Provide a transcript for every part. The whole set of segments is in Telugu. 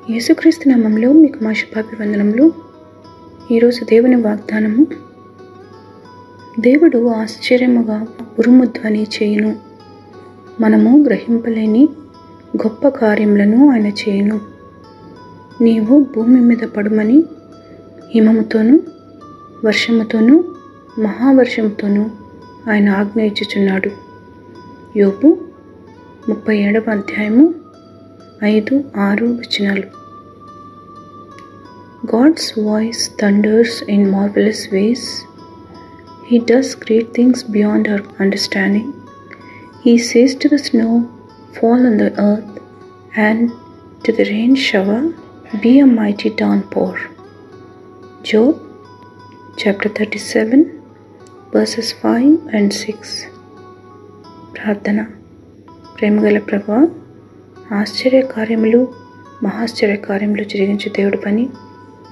యేసుక్రీస్తు నామములో మీకు మా శుభాభివందనములు. ఈరోజు దేవుని వాగ్దానము. దేవుడు ఆశ్చర్యముగా ఉరుము ధ్వని చేయును. మనము గ్రహింపలేని గొప్ప కార్యములను ఆయన చేయును. నీవు భూమి మీద పడుమని హిమముతోనూ వర్షముతోనూ మహావర్షముతోనూ ఆయన ఆజ్ఞ ఇచ్చుచున్నాడు. యోబు 37వ అధ్యాయము 5-6 వచనాలు. God's voice thunders in marvelous ways. He does great things beyond our understanding. He says to the snow, fall on the earth, and to the rain shower, be a mighty downpour. Job chapter 37 verses 5 and 6. ప్రార్థన. ప్రేమగల ప్రభువా, ఆశ్చర్యకార్యములు మహాశ్చర్యకార్యములు జరిగించే దేవుడు పని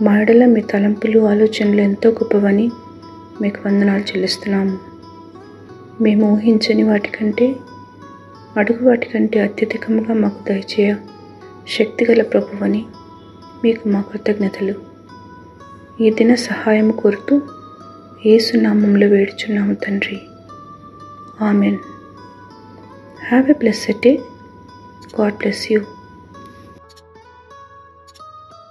మా ఎడల మీ తలంపులు ఆలోచనలు ఎంతో గొప్పవని మీకు వందనాలు చెల్లిస్తున్నాము. మేము ఊహించని వాటికంటే అడుగు వాటికంటే అత్యధికముగా మాకు దయచేయ శక్తిగల ప్రభువని మీకు మా కృతజ్ఞతలు. ఈ దిన సహాయము కోరుతూ యేసు నామములో వేడుచున్నాము తండ్రి. Amen. Have a blessed day. God bless you.